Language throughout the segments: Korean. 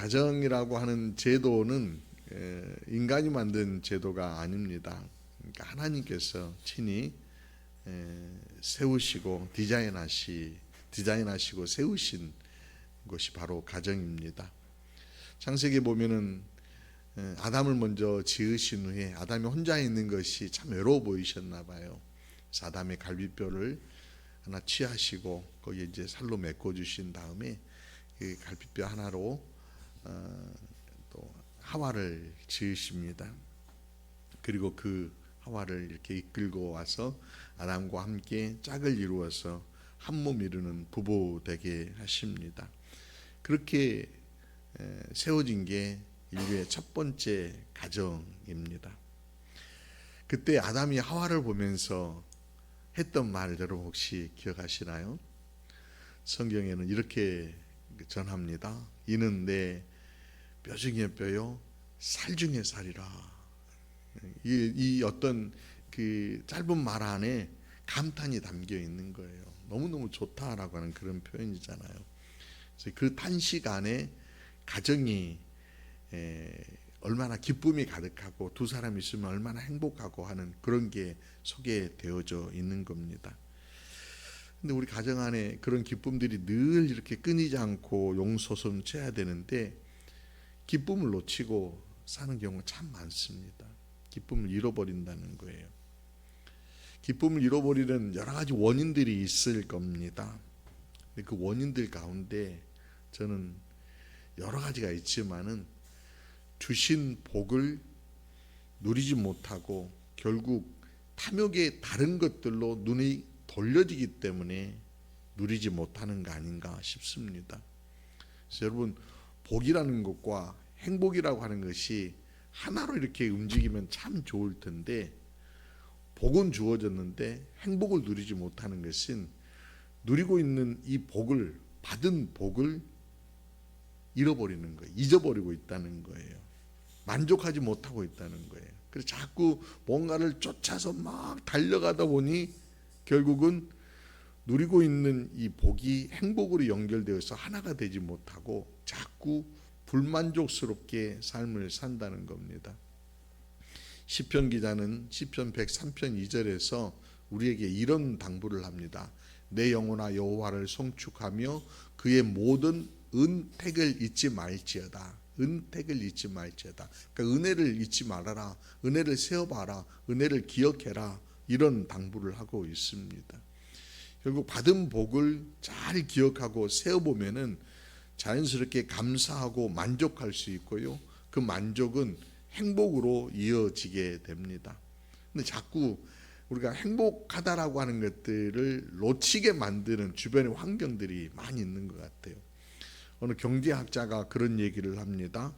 가정이라고 하는 제도는 인간이 만든 제도가 아닙니다. 그러니까 하나님께서 친히 세우시고 디자인하시고 세우신 것이 바로 가정입니다. 창세기에 보면은 아담을 먼저 지으신 후에 아담이 혼자 있는 것이 참 외로워 보이셨나 봐요. 그래서 아담의 갈비뼈를 하나 취하시고 거기에 이제 살로 메꿔 주신 다음에 그 갈비뼈 하나로 또 하와를 지으십니다. 그리고 그 하와를 이렇게 이끌고 와서 아담과 함께 짝을 이루어서 한 몸 이루는 부부 되게 하십니다. 그렇게 세워진 게 인류의 첫 번째 가정입니다. 그때 아담이 하와를 보면서 했던 말 여러분 혹시 기억하시나요? 성경에는 이렇게 전합니다. 이는 내 뼈 중에 뼈요 살 중에 살이라. 이 어떤 그 짧은 말 안에 감탄이 담겨 있는 거예요. 너무너무 좋다라고 하는 그런 표현이잖아요. 그래서 그 탄식 안에 가정이 얼마나 기쁨이 가득하고 두 사람이 있으면 얼마나 행복하고 하는 그런 게 소개되어져 있는 겁니다. 근데 우리 가정 안에 그런 기쁨들이 늘 이렇게 끊이지 않고 용솟음쳐야 되는데 기쁨을 놓치고 사는 경우가 참 많습니다. 기쁨을 잃어버린다는 거예요. 기쁨을 잃어버리는 여러 가지 원인들이 있을 겁니다. 근데 그 원인들 가운데 저는 여러 가지가 있지만은 주신 복을 누리지 못하고 결국 탐욕의 다른 것들로 눈이 돌려지기 때문에 누리지 못하는 거 아닌가 싶습니다. 그래서 여러분 복이라는 것과 행복이라고 하는 것이 하나로 이렇게 움직이면 참 좋을 텐데 복은 주어졌는데 행복을 누리지 못하는 것은 누리고 있는 이 복을 받은 복을 잃어버리는 거예요. 잊어버리고 있다는 거예요. 만족하지 못하고 있다는 거예요. 그래서 자꾸 뭔가를 쫓아서 막 달려가다 보니 결국은 누리고 있는 이 복이 행복으로 연결되어서 하나가 되지 못하고 자꾸 불만족스럽게 삶을 산다는 겁니다. 시편 기자는 시편 103편 2절에서 우리에게 이런 당부를 합니다. 내 영혼아 여호와를 송축하며 그의 모든 은택을 잊지 말지어다. 은택을 잊지 말지어다. 그러니까 은혜를 잊지 말아라. 은혜를 세어봐라. 은혜를 기억해라. 이런 당부를 하고 있습니다. 결국 받은 복을 잘 기억하고 세어보면은 자연스럽게 감사하고 만족할 수 있고요. 그 만족은 행복으로 이어지게 됩니다. 근데 자꾸 우리가 행복하다라고 하는 것들을 놓치게 만드는 주변의 환경들이 많이 있는 것 같아요. 어느 경제학자가 그런 얘기를 합니다.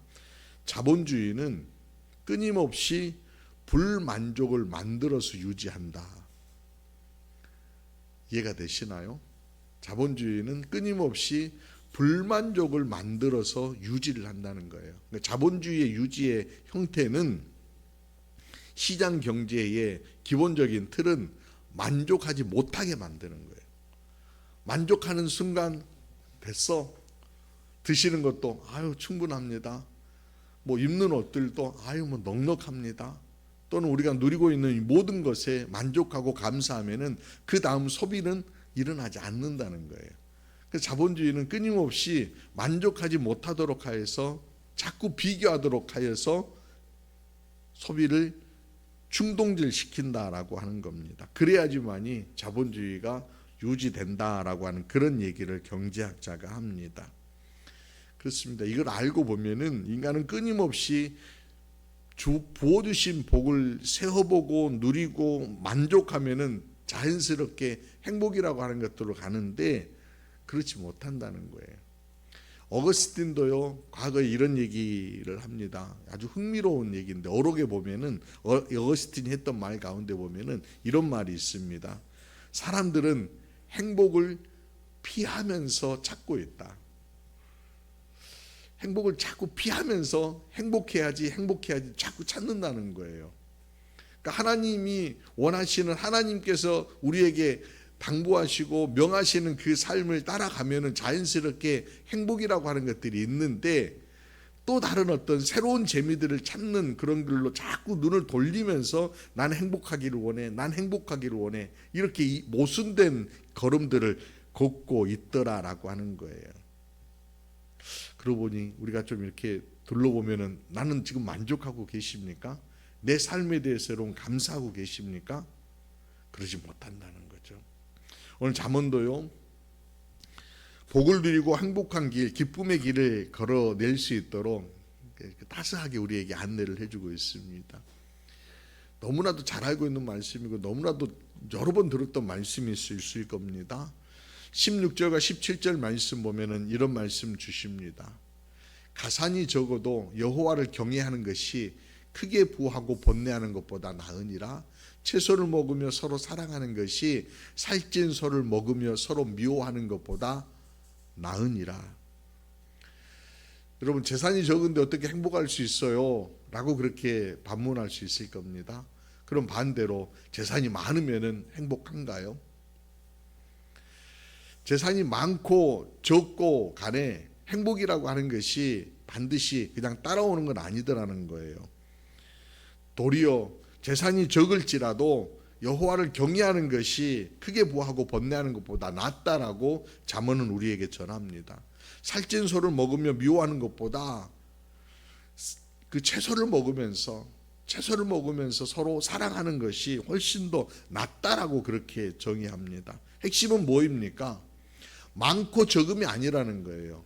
자본주의는 끊임없이 불만족을 만들어서 유지한다. 이해가 되시나요? 자본주의는 끊임없이 불만족을 만들어서 유지를 한다는 거예요. 그러니까 자본주의의 유지의 형태는 시장 경제의 기본적인 틀은 만족하지 못하게 만드는 거예요. 만족하는 순간 됐어. 드시는 것도 아유 충분합니다. 뭐 입는 옷들도 아유 뭐 넉넉합니다. 또는 우리가 누리고 있는 이 모든 것에 만족하고 감사하면은 그 다음 소비는 일어나지 않는다는 거예요. 그래서 자본주의는 끊임없이 만족하지 못하도록 하여서 자꾸 비교하도록 하여서 소비를 충동질시킨다라고 하는 겁니다. 그래야지만이 자본주의가 유지된다라고 하는 그런 얘기를 경제학자가 합니다. 그렇습니다. 이걸 알고 보면은 인간은 끊임없이 부어주신 복을 세어보고 누리고 만족하면은 자연스럽게 행복이라고 하는 것들로 가는데 그렇지 못한다는 거예요. 어거스틴도요 과거에 이런 얘기를 합니다. 아주 흥미로운 얘기인데 어록에 보면은 어거스틴이 했던 말 가운데 보면은 이런 말이 있습니다. 사람들은 행복을 피하면서 찾고 있다. 행복을 자꾸 피하면서 행복해야지 자꾸 찾는다는 거예요. 그러니까 하나님이 원하시는 하나님께서 우리에게 당부하시고 명하시는 그 삶을 따라가면은 자연스럽게 행복이라고 하는 것들이 있는데 또 다른 어떤 새로운 재미들을 찾는 그런 길로 자꾸 눈을 돌리면서 난 행복하기를 원해, 난 행복하기를 원해, 이렇게 모순된 걸음들을 걷고 있더라라고 하는 거예요. 그러고 보니 우리가 좀 이렇게 둘러보면은 나는 지금 만족하고 계십니까? 내 삶에 대해서 여러분 감사하고 계십니까? 그러지 못한다는 거죠. 오늘 잠언도요, 복을 누리고 행복한 길, 기쁨의 길을 걸어낼 수 있도록 따스하게 우리에게 안내를 해주고 있습니다. 너무나도 잘 알고 있는 말씀이고 너무나도 여러 번 들었던 말씀이 있을 겁니다. 16절과 17절 말씀 보면은 이런 말씀 주십니다. 가산이 적어도 여호와를 경외하는 것이 크게 부하고 번뇌하는 것보다 나으니라. 채소를 먹으며 서로 사랑하는 것이 살찐 소를 먹으며 서로 미워하는 것보다 나으니라. 여러분, 재산이 적은데 어떻게 행복할 수 있어요? 라고 그렇게 반문할 수 있을 겁니다. 그럼 반대로 재산이 많으면 행복한가요? 재산이 많고 적고 간에 행복이라고 하는 것이 반드시 그냥 따라오는 건 아니더라는 거예요. 도리어 재산이 적을지라도 여호와를 경외하는 것이 크게 부하고 번뇌하는 것보다 낫다라고 잠언은 우리에게 전합니다. 살찐 소를 먹으며 미워하는 것보다 그 채소를 먹으면서 서로 사랑하는 것이 훨씬 더 낫다라고 그렇게 정의합니다. 핵심은 뭐입니까? 많고 적음이 아니라는 거예요.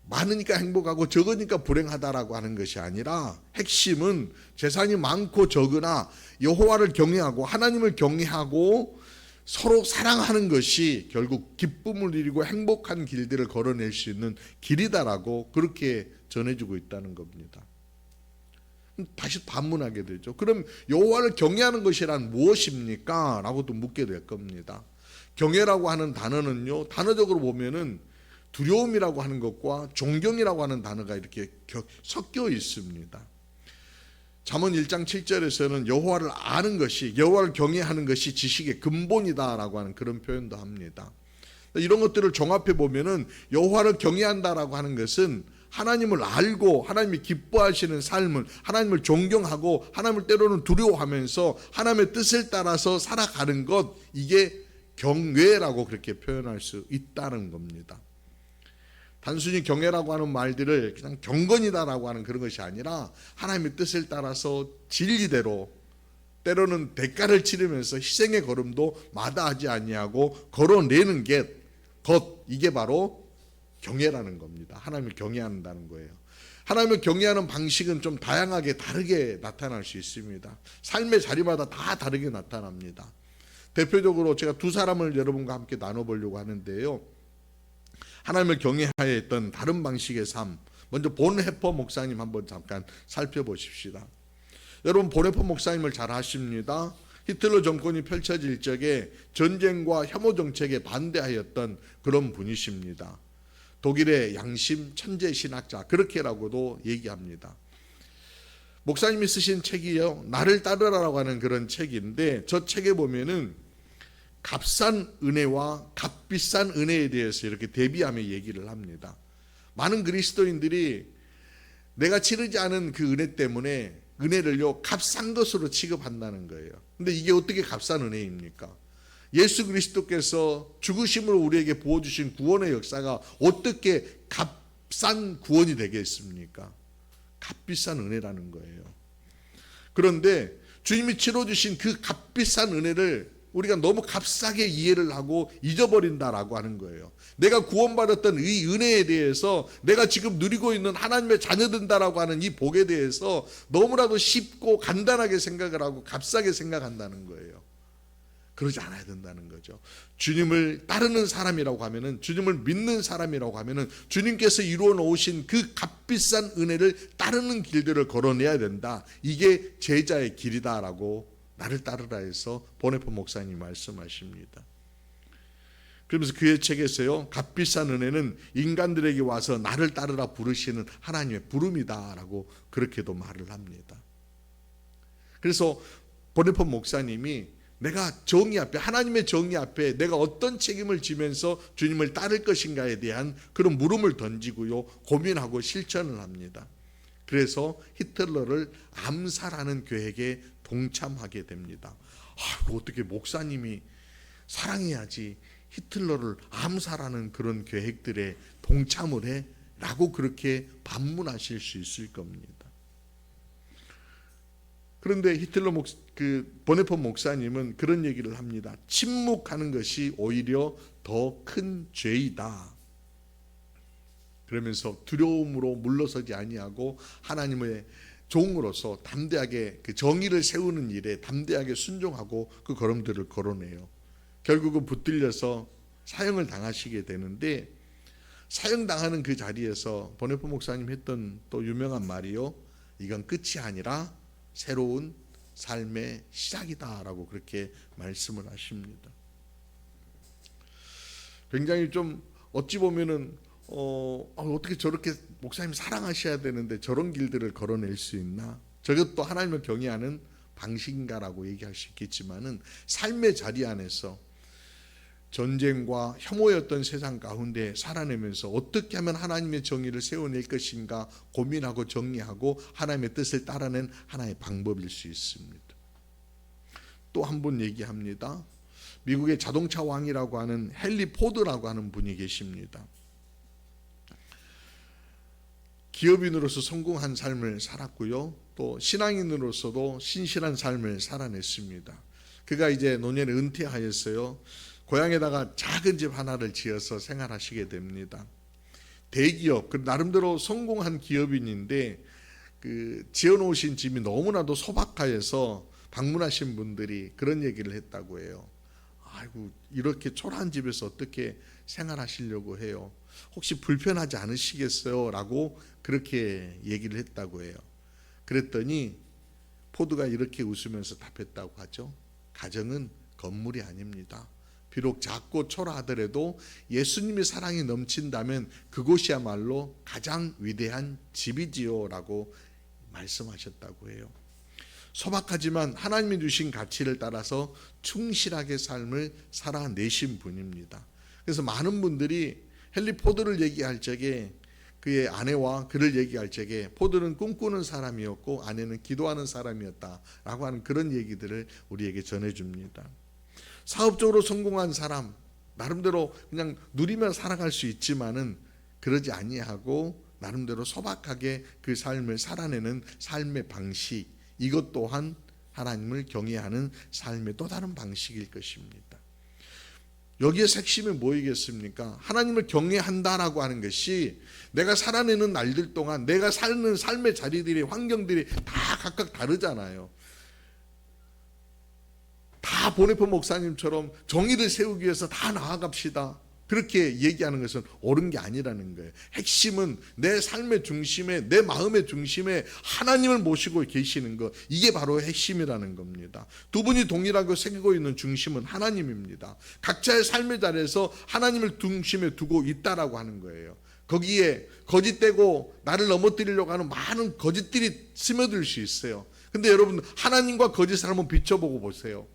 많으니까 행복하고 적으니까 불행하다라고 하는 것이 아니라 핵심은 재산이 많고 적으나 여호와를 경외하고 하나님을 경외하고 서로 사랑하는 것이 결국 기쁨을 누리고 행복한 길들을 걸어낼 수 있는 길이다라고 그렇게 전해주고 있다는 겁니다. 다시 반문하게 되죠. 그럼 여호와를 경외하는 것이란 무엇입니까? 라고도 묻게 될 겁니다. 경외라고 하는 단어는요, 단어적으로 보면은 두려움이라고 하는 것과 존경이라고 하는 단어가 이렇게 섞여 있습니다. 잠언 1장 7절에서는 여호와를 아는 것이, 여호와를 경외하는 것이 지식의 근본이다라고 하는 그런 표현도 합니다. 이런 것들을 종합해 보면은 여호와를 경외한다라고 하는 것은 하나님을 알고 하나님이 기뻐하시는 삶을, 하나님을 존경하고 하나님을 때로는 두려워하면서 하나님의 뜻을 따라서 살아가는 것, 이게 경외라고 그렇게 표현할 수 있다는 겁니다. 단순히 경외라고 하는 말들을 그냥 경건이다라고 하는 그런 것이 아니라 하나님의 뜻을 따라서 진리대로 때로는 대가를 치르면서 희생의 걸음도 마다하지 아니하고 걸어내는 것, 이게 바로 경외라는 겁니다. 하나님을 경외한다는 거예요. 하나님을 경외하는 방식은 좀 다양하게 다르게 나타날 수 있습니다. 삶의 자리마다 다 다르게 나타납니다. 대표적으로 제가 두 사람을 여러분과 함께 나눠보려고 하는데요, 하나님을 경외하여 했던 다른 방식의 삶, 먼저 본헤퍼 목사님 한번 잠깐 살펴보십시다. 여러분, 본헤퍼 목사님을 잘 아십니다. 히틀러 정권이 펼쳐질 적에 전쟁과 혐오 정책에 반대하였던 그런 분이십니다. 독일의 양심 천재 신학자, 그렇게라고도 얘기합니다. 목사님이 쓰신 책이요, 나를 따르라라고 하는 그런 책인데, 저 책에 보면은 값싼 은혜와 값비싼 은혜에 대해서 이렇게 대비하며 얘기를 합니다. 많은 그리스도인들이 내가 치르지 않은 그 은혜 때문에 은혜를요, 값싼 것으로 취급한다는 거예요. 근데 이게 어떻게 값싼 은혜입니까? 예수 그리스도께서 죽으심으로 우리에게 부어주신 구원의 역사가 어떻게 값싼 구원이 되겠습니까? 값비싼 은혜라는 거예요. 그런데 주님이 치러주신 그 값비싼 은혜를 우리가 너무 값싸게 이해를 하고 잊어버린다라고 하는 거예요. 내가 구원받았던 이 은혜에 대해서, 내가 지금 누리고 있는 하나님의 자녀된다라고 하는 이 복에 대해서 너무나도 쉽고 간단하게 생각을 하고 값싸게 생각한다는 거예요. 그러지 않아야 된다는 거죠. 주님을 따르는 사람이라고 하면은, 주님을 믿는 사람이라고 하면은 주님께서 이루어 놓으신 그 값비싼 은혜를 따르는 길들을 걸어내야 된다. 이게 제자의 길이다라고 나를 따르라 해서 본헤퍼 목사님이 말씀하십니다. 그러면서 그의 책에서요, 값비싼 은혜는 인간들에게 와서 나를 따르라 부르시는 하나님의 부름이다라고 그렇게도 말을 합니다. 그래서 본헤퍼 목사님이 내가 정의 앞에, 하나님의 정의 앞에 내가 어떤 책임을 지면서 주님을 따를 것인가에 대한 그런 물음을 던지고요, 고민하고 실천을 합니다. 그래서 히틀러를 암살하는 계획에 동참하게 됩니다. 어떻게 목사님이 사랑해야지 히틀러를 암살하는 그런 계획들에 동참을 해? 라고 그렇게 반문하실 수 있을 겁니다. 그런데 히틀러 보네폰 목사님은 그런 얘기를 합니다. 침묵하는 것이 오히려 더 큰 죄이다. 그러면서 두려움으로 물러서지 아니하고 하나님의 종으로서 담대하게 그 정의를 세우는 일에 담대하게 순종하고 그 걸음들을 걸어내요. 결국은 붙들려서 사형을 당하시게 되는데, 사형당하는 그 자리에서 보네폰 목사님 했던 또 유명한 말이요, 이건 끝이 아니라 새로운 삶의 시작이다라고 그렇게 말씀을 하십니다. 굉장히 좀 어찌 보면은 어떻게 저렇게 목사님 사랑하셔야 되는데 저런 길들을 걸어낼 수 있나? 저것도 하나님을 경외하는 방식인가라고 얘기할 수 있겠지만은, 삶의 자리 안에서 전쟁과 혐오였던 세상 가운데 살아내면서 어떻게 하면 하나님의 정의를 세워낼 것인가 고민하고 정리하고 하나님의 뜻을 따라낸 하나의 방법일 수 있습니다. 또 한 분 얘기합니다. 미국의 자동차 왕이라고 하는 헨리 포드라고 하는 분이 계십니다. 기업인으로서 성공한 삶을 살았고요, 또 신앙인으로서도 신실한 삶을 살아냈습니다. 그가 이제 노년에 은퇴하였어요. 고향에다가 작은 집 하나를 지어서 생활하시게 됩니다. 대기업, 나름대로 성공한 기업인인데 그 지어놓으신 집이 너무나도 소박하여서 방문하신 분들이 그런 얘기를 했다고 해요. 아이고, 이렇게 초라한 집에서 어떻게 생활하시려고 해요? 혹시 불편하지 않으시겠어요? 라고 그렇게 얘기를 했다고 해요. 그랬더니 포드가 이렇게 웃으면서 답했다고 하죠. 가정은 건물이 아닙니다. 비록 작고 초라하더라도 예수님의 사랑이 넘친다면 그곳이야말로 가장 위대한 집이지요 라고 말씀하셨다고 해요. 소박하지만 하나님이 주신 가치를 따라서 충실하게 삶을 살아내신 분입니다. 그래서 많은 분들이 헨리 포드를 얘기할 적에 그의 아내와 그를 얘기할 적에 포드는 꿈꾸는 사람이었고 아내는 기도하는 사람이었다라고 하는 그런 얘기들을 우리에게 전해줍니다. 사업적으로 성공한 사람, 나름대로 그냥 누리며 살아갈 수 있지만은 그러지 아니하고 나름대로 소박하게 그 삶을 살아내는 삶의 방식, 이것 또한 하나님을 경외하는 삶의 또 다른 방식일 것입니다. 여기에 핵심이 뭐이겠습니까? 하나님을 경외한다라고 하는 것이 내가 살아내는 날들 동안 내가 사는 삶의 자리들이, 환경들이 다 각각 다르잖아요. 다 보네폰 목사님처럼 정의를 세우기 위해서 다 나아갑시다, 그렇게 얘기하는 것은 옳은 게 아니라는 거예요. 핵심은 내 삶의 중심에, 내 마음의 중심에 하나님을 모시고 계시는 것, 이게 바로 핵심이라는 겁니다. 두 분이 동일하게 새기고 있는 중심은 하나님입니다. 각자의 삶의 자리에서 하나님을 중심에 두고 있다라고 하는 거예요. 거기에 거짓되고 나를 넘어뜨리려고 하는 많은 거짓들이 스며들 수 있어요. 근데 여러분, 하나님과 거짓을 한번 비춰보고 보세요.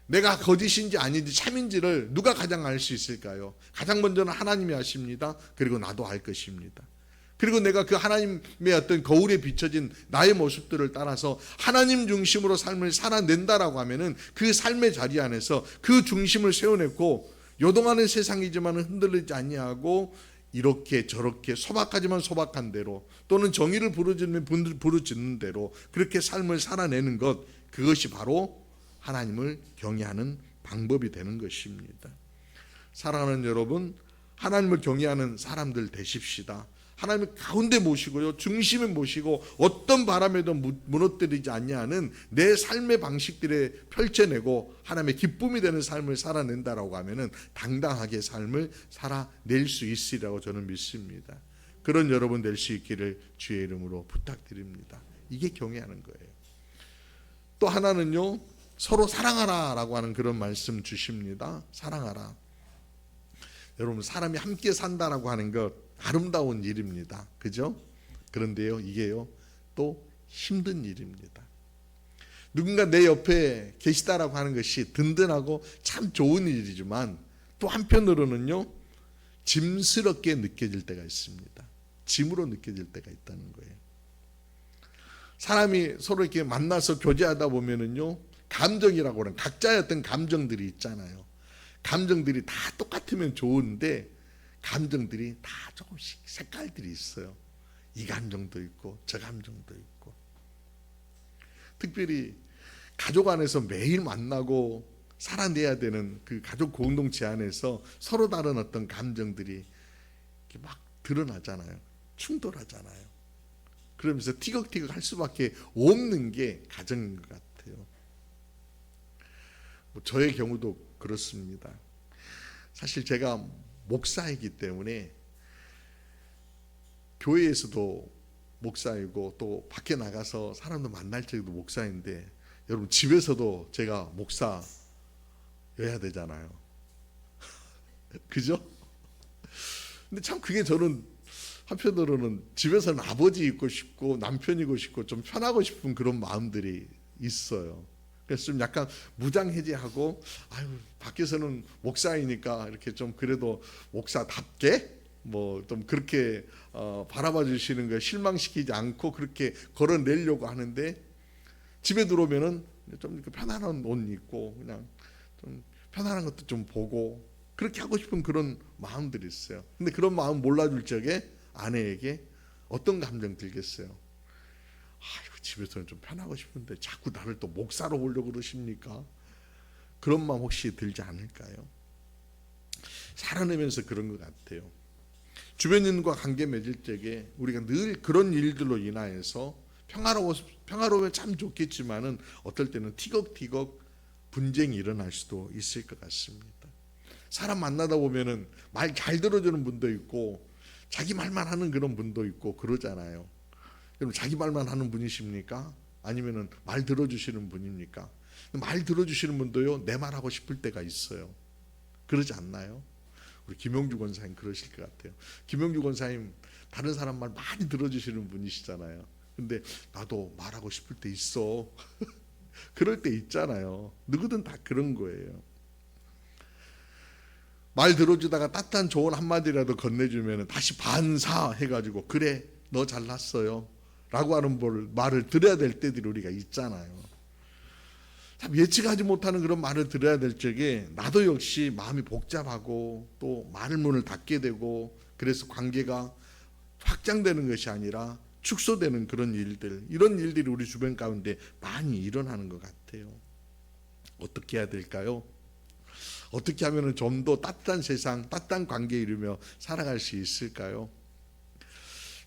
내가 거짓인지 아닌지 참인지를 누가 가장 알 수 있을까요? 가장 먼저는 하나님이 아십니다. 그리고 나도 알 것입니다. 그리고 내가 그 하나님의 어떤 거울에 비춰진 나의 모습들을 따라서 하나님 중심으로 삶을 살아낸다라고 하면은 그 삶의 자리 안에서 그 중심을 세워냈고, 요동하는 세상이지만 흔들리지 아니하고 이렇게 저렇게 소박하지만 소박한 대로, 또는 정의를 부르짖는 대로 그렇게 삶을 살아내는 것, 그것이 바로 하나님을 경외하는 방법이 되는 것입니다. 사랑하는 여러분, 하나님을 경외하는 사람들 되십시다. 하나님을 가운데 모시고요, 중심에 모시고 어떤 바람에도 무너뜨리지 않냐는 내 삶의 방식들에 펼쳐내고 하나님의 기쁨이 되는 삶을 살아낸다라고 하면은 당당하게 삶을 살아낼 수 있으리라고 저는 믿습니다. 그런 여러분 될 수 있기를 주의 이름으로 부탁드립니다. 이게 경외하는 거예요. 또 하나는요, 서로 사랑하라 라고 하는 그런 말씀 주십니다. 사랑하라. 여러분, 사람이 함께 산다라고 하는 것 아름다운 일입니다. 그죠? 그런데요, 이게요 또 힘든 일입니다. 누군가 내 옆에 계시다라고 하는 것이 든든하고 참 좋은 일이지만 또 한편으로는요, 짐스럽게 느껴질 때가 있습니다. 짐으로 느껴질 때가 있다는 거예요. 사람이 서로 이렇게 만나서 교제하다 보면은요, 감정이라고 하는 각자의 어떤 감정들이 있잖아요. 감정들이 다 똑같으면 좋은데 감정들이 다 조금씩 색깔들이 있어요. 이 감정도 있고 저 감정도 있고. 특별히 가족 안에서 매일 만나고 살아내야 되는 그 가족 공동체 안에서 서로 다른 어떤 감정들이 이렇게 막 드러나잖아요. 충돌하잖아요. 그러면서 티격태격 할 수밖에 없는 게 가정인 것 같아요. 저의 경우도 그렇습니다. 사실 제가 목사이기 때문에 교회에서도 목사이고 또 밖에 나가서 사람들 만날 적에도 목사인데, 여러분 집에서도 제가 목사여야 되잖아요. 그죠? 근데 참 그게 저는 한편으로는 집에서는 아버지 있고 싶고 남편이고 싶고 좀 편하고 싶은 그런 마음들이 있어요. 그래서 좀 약간 무장해제하고, 아유, 밖에서는 목사이니까 이렇게 좀 그래도 목사답게 뭐 좀 그렇게 바라봐 주시는 거 실망시키지 않고 그렇게 걸어내려고 하는데, 집에 들어오면은 좀 이렇게 편안한 옷 입고 그냥 좀 편안한 것도 좀 보고 그렇게 하고 싶은 그런 마음들이 있어요. 근데 그런 마음 몰라줄 적에 아내에게 어떤 감정 들겠어요? 아이고, 집에서는 좀 편하고 싶은데 자꾸 나를 또 목사로 보려고 그러십니까? 그런 마음 혹시 들지 않을까요? 살아내면서 그런 것 같아요. 주변인과 관계 맺을 적에 우리가 늘 그런 일들로 인하여서 평화로우면 참 좋겠지만은 어떨 때는 티격태격 분쟁이 일어날 수도 있을 것 같습니다. 사람 만나다 보면은 말 잘 들어주는 분도 있고 자기 말만 하는 그런 분도 있고 그러잖아요. 그럼 자기 말만 하는 분이십니까? 아니면은 말 들어주시는 분입니까? 말 들어주시는 분도요, 내 말하고 싶을 때가 있어요. 그러지 않나요? 우리 김용주 권사님 그러실 것 같아요. 김용주 권사님 다른 사람 말 많이 들어주시는 분이시잖아요. 근데 나도 말하고 싶을 때 있어. 그럴 때 있잖아요. 누구든 다 그런 거예요. 말 들어주다가 따뜻한 조언 한마디라도 건네주면 다시 반사해가지고, 그래 너 잘났어요 라고 하는 말을 들어야 될 때들이 우리가 있잖아요. 참 예측하지 못하는 그런 말을 들어야 될 적에 나도 역시 마음이 복잡하고 또 말을 문을 닫게 되고, 그래서 관계가 확장되는 것이 아니라 축소되는 그런 일들, 이런 일들이 우리 주변 가운데 많이 일어나는 것 같아요. 어떻게 해야 될까요? 어떻게 하면 좀 더 따뜻한 세상, 따뜻한 관계 이루며 살아갈 수 있을까요?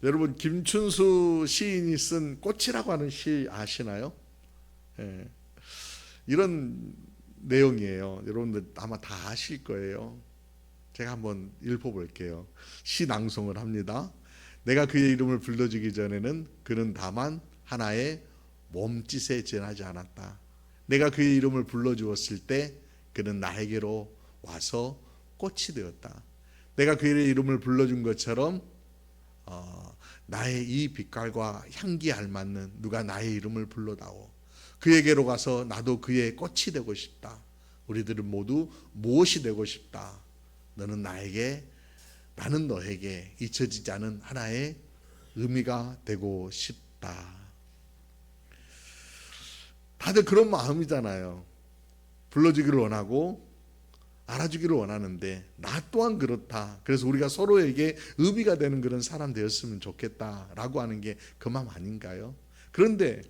여러분, 김춘수 시인이 쓴 꽃이라고 하는 시 아시나요? 예. 이런 내용이에요. 여러분들 아마 다 아실 거예요. 제가 한번 읽어볼게요. 시 낭송을 합니다. 내가 그의 이름을 불러주기 전에는 그는 다만 하나의 몸짓에 지나지 않았다. 내가 그의 이름을 불러주었을 때 그는 나에게로 와서 꽃이 되었다. 내가 그의 이름을 불러준 것처럼 나의 이 빛깔과 향기에 알맞는 누가 나의 이름을 불러다오. 그에게로 가서 나도 그의 꽃이 되고 싶다. 우리들은 모두 무엇이 되고 싶다. 너는 나에게, 나는 너에게 잊혀지지 않은 하나의 의미가 되고 싶다. 다들 그런 마음이잖아요. 불러주기를 원하고 알아주기를 원하는데 나 또한 그렇다. 그래서 우리가 서로에게 의미가 되는 그런 사람 되었으면 좋겠다라고 하는 게 그 마음 아닌가요? 그런데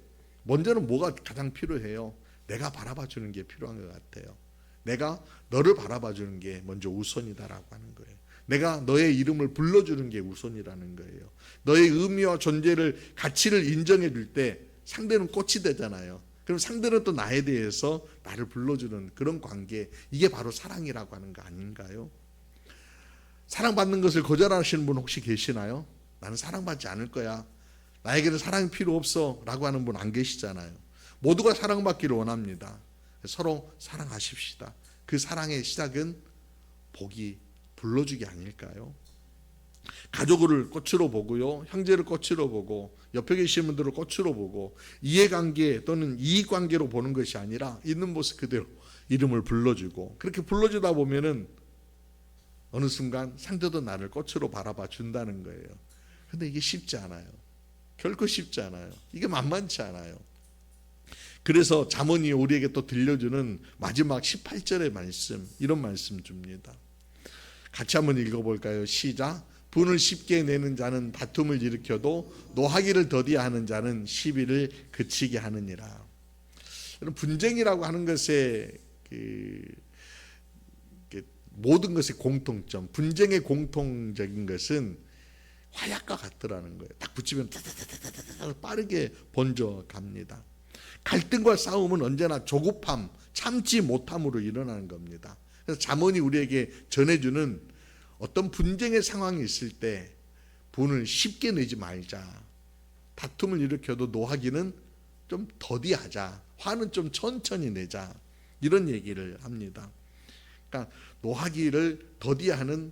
먼저는 뭐가 가장 필요해요? 내가 바라봐주는 게 필요한 것 같아요. 내가 너를 바라봐주는 게 먼저 우선이다라고 하는 거예요. 내가 너의 이름을 불러주는 게 우선이라는 거예요. 너의 의미와 존재를, 가치를 인정해 줄 때 상대는 꽃이 되잖아요. 그럼 상대는 또 나에 대해서 나를 불러주는 그런 관계, 이게 바로 사랑이라고 하는 거 아닌가요? 사랑받는 것을 거절하시는 분 혹시 계시나요? 나는 사랑받지 않을 거야, 나에게는 사랑이 필요 없어 라고 하는 분 안 계시잖아요. 모두가 사랑받기를 원합니다. 서로 사랑하십시다. 그 사랑의 시작은 복이, 불러주기 아닐까요? 가족을 꽃으로 보고요, 형제를 꽃으로 보고, 옆에 계신 분들을 꽃으로 보고, 이해관계 또는 이익관계로 보는 것이 아니라 있는 모습 그대로 이름을 불러주고, 그렇게 불러주다 보면은 어느 순간 상대도 나를 꽃으로 바라봐 준다는 거예요. 근데 이게 쉽지 않아요. 결코 쉽지 않아요. 이게 만만치 않아요. 그래서 잠언이 우리에게 또 들려주는 마지막 18절의 말씀, 이런 말씀 줍니다. 같이 한번 읽어볼까요? 시작. 분을 쉽게 내는 자는 다툼을 일으켜도 노하기를 더디하는 자는 시비를 그치게 하느니라. 분쟁이라고 하는 것의 모든 것의 공통점, 분쟁의 공통적인 것은 화약과 같더라는 거예요. 딱 붙이면 빠르게 번져갑니다. 갈등과 싸움은 언제나 조급함, 참지 못함으로 일어나는 겁니다. 그래서 잠언이 우리에게 전해주는 어떤 분쟁의 상황이 있을 때 분을 쉽게 내지 말자. 다툼을 일으켜도 노하기는 좀 더디하자. 화는 좀 천천히 내자. 이런 얘기를 합니다. 그러니까 노하기를 더디하는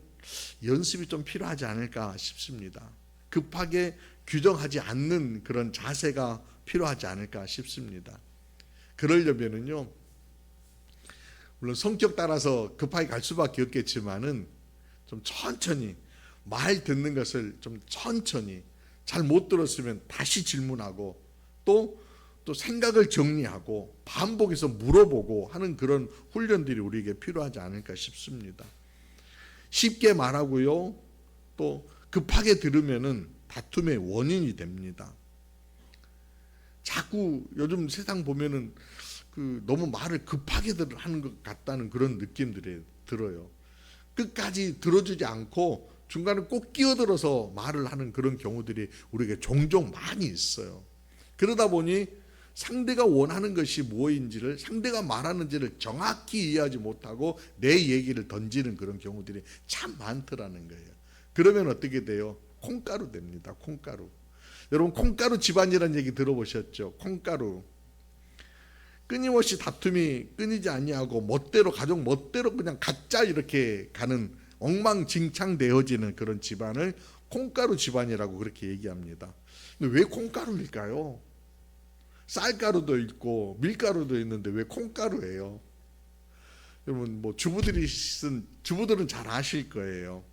연습이 좀 필요하지 않을까 싶습니다. 급하게 규정하지 않는 그런 자세가 필요하지 않을까 싶습니다. 그러려면은요, 물론 성격 따라서 급하게 갈 수밖에 없겠지만은 좀 천천히, 말 듣는 것을 좀 천천히, 잘 못 들었으면 다시 질문하고 또 생각을 정리하고 반복해서 물어보고 하는 그런 훈련들이 우리에게 필요하지 않을까 싶습니다. 쉽게 말하고요, 또 급하게 들으면은 다툼의 원인이 됩니다. 자꾸 요즘 세상 보면은 너무 말을 급하게 하는 것 같다는 그런 느낌들이 들어요. 끝까지 들어주지 않고 중간에 꼭 끼어들어서 말을 하는 그런 경우들이 우리에게 종종 많이 있어요. 그러다 보니 상대가 원하는 것이 무엇인지를, 상대가 말하는지를 정확히 이해하지 못하고 내 얘기를 던지는 그런 경우들이 참 많더라는 거예요. 그러면 어떻게 돼요? 콩가루 됩니다. 콩가루. 여러분, 콩가루 집안이라는 얘기 들어보셨죠? 콩가루. 끊임없이 다툼이 끊이지 아니하고 멋대로, 가족 멋대로 그냥 각자 이렇게 가는 엉망진창되어지는 그런 집안을 콩가루 집안이라고 그렇게 얘기합니다. 근데 왜 콩가루일까요? 쌀가루도 있고 밀가루도 있는데 왜 콩가루예요? 여러분, 주부들은 잘 아실 거예요.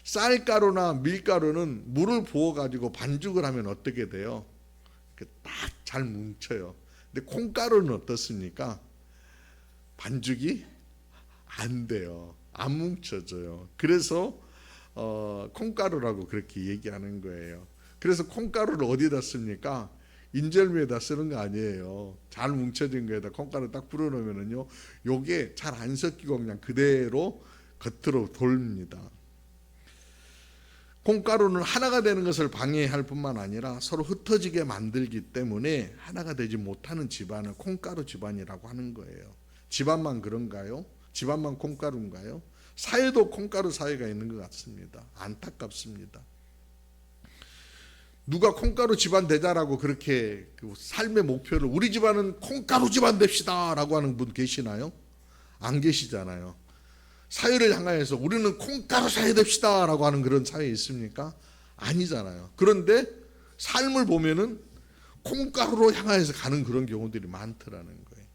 쌀가루나 밀가루는 물을 부어가지고 반죽을 하면 어떻게 돼요? 딱 잘 뭉쳐요. 근데 콩가루는 어떻습니까? 반죽이 안 돼요. 안 뭉쳐져요. 그래서 콩가루라고 그렇게 얘기하는 거예요. 그래서 콩가루를 어디다 씁니까? 인절미에다 쓰는 거 아니에요. 잘 뭉쳐진 거에다 콩가루 딱 뿌려놓으면요, 요게 잘 안 섞이고 그냥 그대로 겉으로 돌립니다. 콩가루는 하나가 되는 것을 방해할 뿐만 아니라 서로 흩어지게 만들기 때문에 하나가 되지 못하는 집안을 콩가루 집안이라고 하는 거예요. 집안만 그런가요? 집안만 콩가루인가요? 사회도 콩가루 사회가 있는 것 같습니다. 안타깝습니다. 누가 콩가루 집안 되자라고 그렇게 삶의 목표를, 우리 집안은 콩가루 집안 됩시다 라고 하는 분 계시나요? 안 계시잖아요. 사회를 향하여서 우리는 콩가루 사회 됩시다 라고 하는 그런 사회 있습니까? 아니잖아요. 그런데 삶을 보면은 콩가루로 향하여서 가는 그런 경우들이 많더라는 거예요.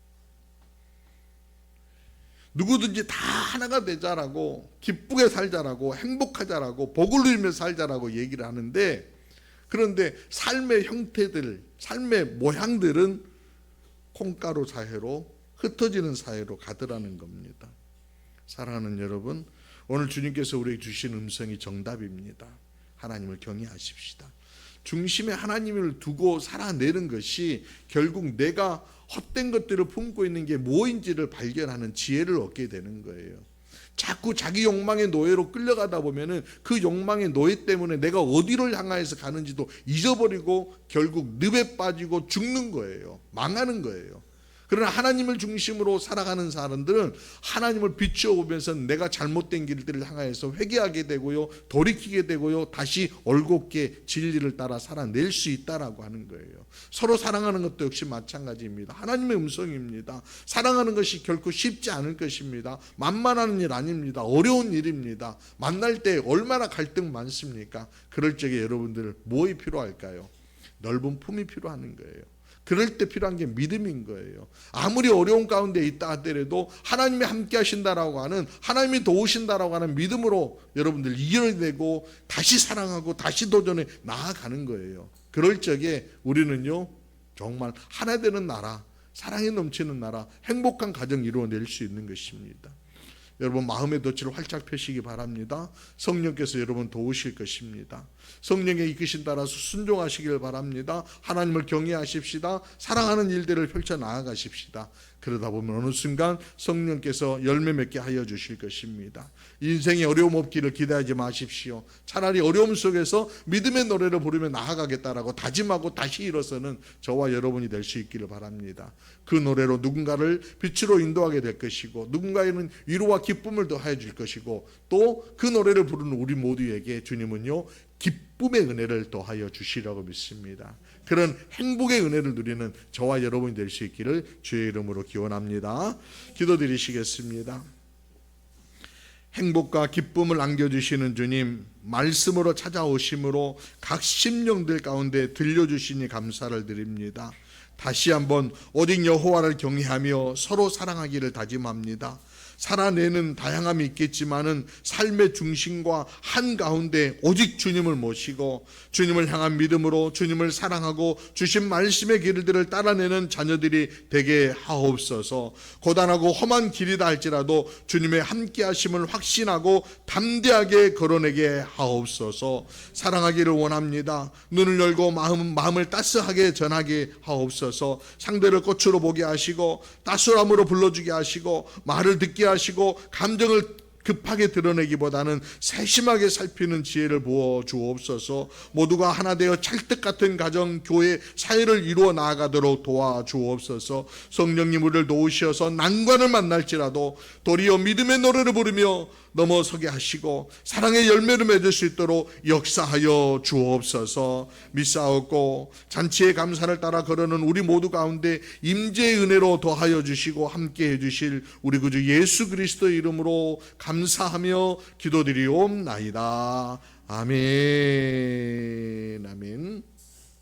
누구든지 다 하나가 되자라고, 기쁘게 살자라고, 행복하자라고, 복을 누리며 살자라고 얘기를 하는데, 그런데 삶의 형태들, 삶의 모양들은 콩가루 사회로, 흩어지는 사회로 가더라는 겁니다. 사랑하는 여러분, 오늘 주님께서 우리에게 주신 음성이 정답입니다. 하나님을 경외하십시다. 중심에 하나님을 두고 살아내는 것이 결국 내가 헛된 것들을 품고 있는 게 무엇인지를 발견하는 지혜를 얻게 되는 거예요. 자꾸 자기 욕망의 노예로 끌려가다 보면은 그 욕망의 노예 때문에 내가 어디를 향하여서 가는지도 잊어버리고 결국 늪에 빠지고 죽는 거예요. 망하는 거예요. 그러나 하나님을 중심으로 살아가는 사람들은 하나님을 비추어 보면서 내가 잘못된 길들을 향하여서 회개하게 되고요, 돌이키게 되고요, 다시 올곧게 진리를 따라 살아낼 수 있다라고 하는 거예요. 서로 사랑하는 것도 역시 마찬가지입니다. 하나님의 음성입니다. 사랑하는 것이 결코 쉽지 않을 것입니다. 만만한 일 아닙니다. 어려운 일입니다. 만날 때 얼마나 갈등 많습니까? 그럴 적에 여러분들 무엇이 필요할까요? 넓은 품이 필요한 거예요. 그럴 때 필요한 게 믿음인 거예요. 아무리 어려운 가운데 있다 하더라도 하나님이 함께 하신다라고 하는, 하나님이 도우신다라고 하는 믿음으로 여러분들 이겨내고 다시 사랑하고 다시 도전해 나아가는 거예요. 그럴 적에 우리는요, 정말 하나 되는 나라, 사랑이 넘치는 나라, 행복한 가정 이루어낼 수 있는 것입니다. 여러분 마음의 덫을 활짝 펴시기 바랍니다. 성령께서 여러분 도우실 것입니다. 성령의 이끄신 따라서 순종하시길 바랍니다. 하나님을 경외하십시다. 사랑하는 일들을 펼쳐 나아가십시다. 그러다 보면 어느 순간 성령께서 열매 맺게 하여 주실 것입니다. 인생에 어려움 없기를 기대하지 마십시오. 차라리 어려움 속에서 믿음의 노래를 부르며 나아가겠다라고 다짐하고 다시 일어서는 저와 여러분이 될 수 있기를 바랍니다. 그 노래로 누군가를 빛으로 인도하게 될 것이고, 누군가에는 위로와 기쁨을 더하여 줄 것이고, 또 그 노래를 부르는 우리 모두에게 주님은요, 기쁨의 은혜를 더하여 주시라고 믿습니다. 그런 행복의 은혜를 누리는 저와 여러분이 될 수 있기를 주의 이름으로 기원합니다. 기도드리시겠습니다. 행복과 기쁨을 안겨주시는 주님, 말씀으로 찾아오심으로 각 심령들 가운데 들려주시니 감사를 드립니다. 다시 한번 오직 여호와를 경외하며 서로 사랑하기를 다짐합니다. 살아내는 다양함이 있겠지만은 삶의 중심과 한가운데 오직 주님을 모시고 주님을 향한 믿음으로 주님을 사랑하고 주신 말씀의 길들을 따라내는 자녀들이 되게 하옵소서. 고단하고 험한 길이다 할지라도 주님의 함께 하심을 확신하고 담대하게 걸어내게 하옵소서. 사랑하기를 원합니다. 눈을 열고 마음을 따스하게 전하게 하옵소서. 상대를 꽃으로 보게 하시고 따스함으로 불러주게 하시고 말을 듣게 하시고 감정을 급하게 드러내기보다는 세심하게 살피는 지혜를 부어 주옵소서. 모두가 하나 되어 찰떡 같은 가정, 교회, 사회를 이루어 나아가도록 도와주옵소서. 성령님 우리를 도우시어서 난관을 만날지라도 도리어 믿음의 노래를 부르며 넘어서게 하시고 사랑의 열매를 맺을 수 있도록 역사하여 주옵소서. 미사옵고 잔치의 감사를 따라 걸어는 우리 모두 가운데 임재의 은혜로 더하여 주시고 함께해 주실 우리 구주 예수 그리스도의 이름으로 감사하며 기도드리옵나이다. 아멘. 아멘.